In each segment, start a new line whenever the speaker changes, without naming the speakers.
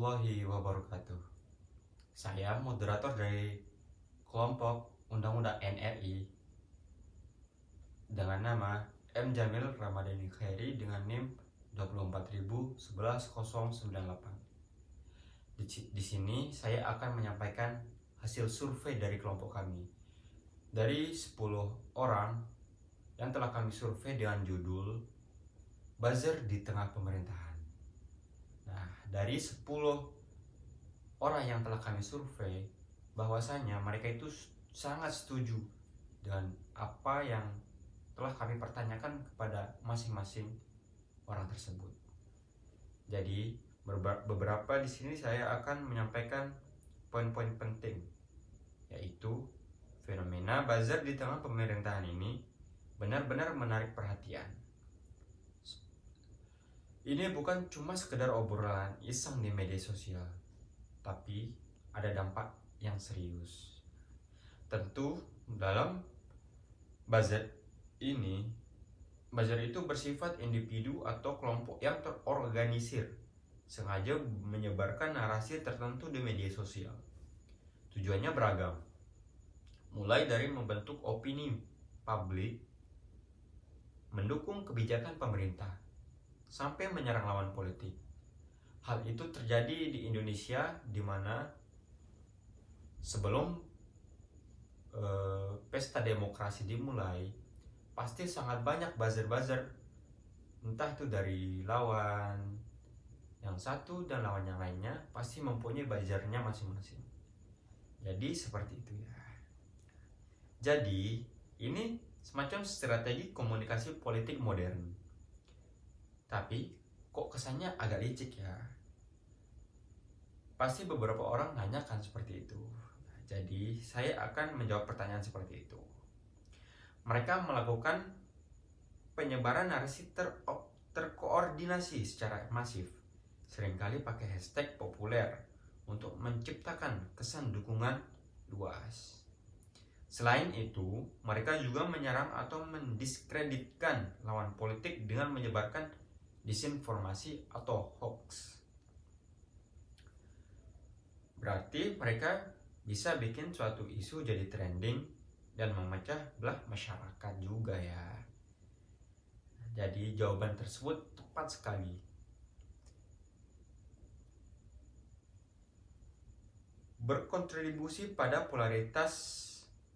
warahmatullahi wabarakatuh. Saya moderator dari kelompok Undang-Undang NRI dengan nama M. Jamil Ramadhani Khairi dengan NIM 2411098. Di sini saya akan menyampaikan hasil survei dari kelompok kami. Dari 10 orang yang telah kami survei dengan judul Buzzer di Tengah Pemerintahan. Nah, dari 10 orang yang telah kami survei, bahwasanya mereka itu sangat setuju dengan apa yang telah kami pertanyakan kepada masing-masing orang tersebut. Jadi, beberapa di sini saya akan menyampaikan poin-poin penting, yaitu fenomena buzzer di tengah pemerintahan ini benar-benar menarik perhatian. Ini bukan cuma sekedar obrolan iseng di media sosial, tapi ada dampak yang serius. Tentu dalam buzzer itu bersifat individu atau kelompok yang terorganisir sengaja menyebarkan narasi tertentu di media sosial. Tujuannya beragam, mulai dari membentuk opini publik, mendukung kebijakan pemerintah, sampai menyerang lawan politik. Hal itu terjadi di Indonesia, di mana sebelum pesta demokrasi dimulai, pasti sangat banyak buzzer-buzzer, entah itu dari lawan yang satu dan lawan yang lainnya, pasti mempunyai buzzernya masing-masing. Jadi seperti itu ya. Jadi ini semacam strategi komunikasi politik modern. Tapi kok kesannya agak licik ya. Pasti beberapa orang nanyakan seperti itu. Jadi saya akan menjawab pertanyaan seperti itu. Mereka melakukan penyebaran narasi terkoordinasi secara masif, seringkali pakai hashtag populer untuk menciptakan kesan dukungan luas. Selain itu, mereka juga menyerang atau mendiskreditkan lawan politik dengan menyebarkan disinformasi atau hoax. Berarti mereka bisa bikin suatu isu jadi trending dan memecah belah masyarakat juga ya. Jadi jawaban tersebut tepat sekali. Berkontribusi pada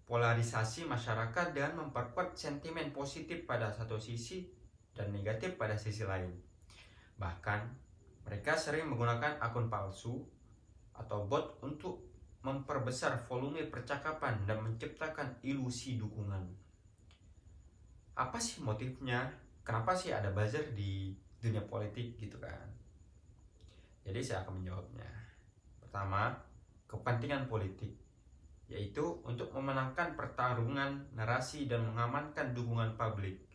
polarisasi masyarakat dengan memperkuat sentimen positif pada satu sisi dan negatif pada sisi lain. Bahkan mereka sering menggunakan akun palsu atau bot untuk memperbesar volume percakapan dan menciptakan ilusi dukungan. Apa sih motifnya? Kenapa sih ada buzzer di dunia politik gitu kan? Jadi saya akan menjawabnya. Pertama, kepentingan politik, yaitu untuk memenangkan pertarungan narasi dan mengamankan dukungan publik.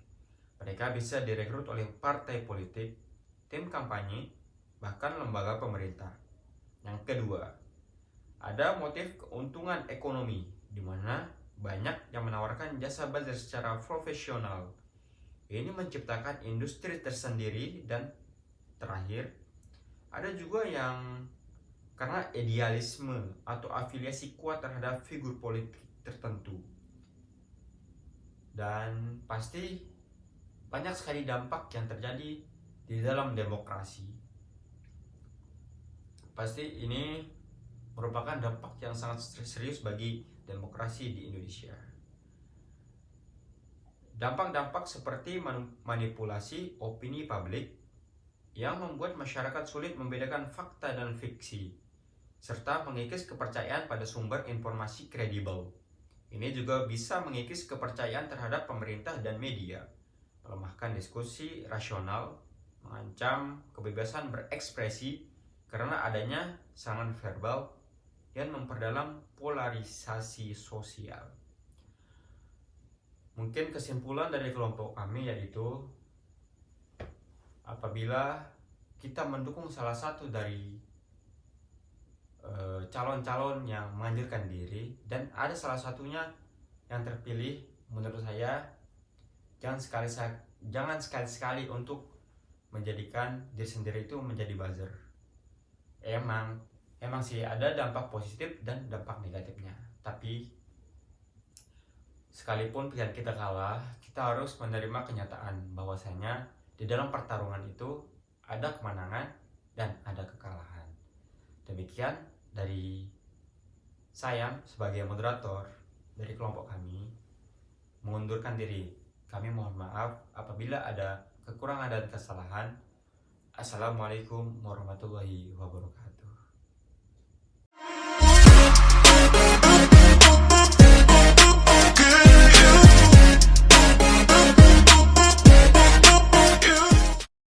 Mereka bisa direkrut oleh partai politik, tim kampanye, bahkan lembaga pemerintah. Yang kedua, ada motif keuntungan ekonomi, di mana banyak yang menawarkan jasa buzzer secara profesional. Ini menciptakan industri tersendiri. Dan terakhir, ada juga yang karena idealisme atau afiliasi kuat terhadap figur politik tertentu. Dan pasti banyak sekali dampak yang terjadi di dalam demokrasi. Pasti ini merupakan dampak yang sangat serius bagi demokrasi di Indonesia. Dampak-dampak seperti manipulasi opini publik yang membuat masyarakat sulit membedakan fakta dan fiksi, serta mengikis kepercayaan pada sumber informasi kredibel. Ini juga bisa mengikis kepercayaan terhadap pemerintah dan media, melemahkan diskusi rasional, mengancam kebebasan berekspresi karena adanya serangan verbal, dan memperdalam polarisasi sosial. Mungkin kesimpulan dari kelompok kami yaitu, apabila kita mendukung salah satu dari calon-calon yang menganjurkan diri dan ada salah satunya yang terpilih, menurut saya jangan sekali-sekali untuk menjadikan diri sendiri itu menjadi buzzer. emang sih ada dampak positif dan dampak negatifnya. Tapi sekalipun pilihan kita kalah, kita harus menerima kenyataan bahwasanya di dalam pertarungan itu ada kemenangan dan ada kekalahan. Demikian dari saya sebagai moderator dari kelompok kami mengundurkan diri. Kami mohon maaf apabila ada kekurangan dan kesalahan. Assalamualaikum warahmatullahi wabarakatuh.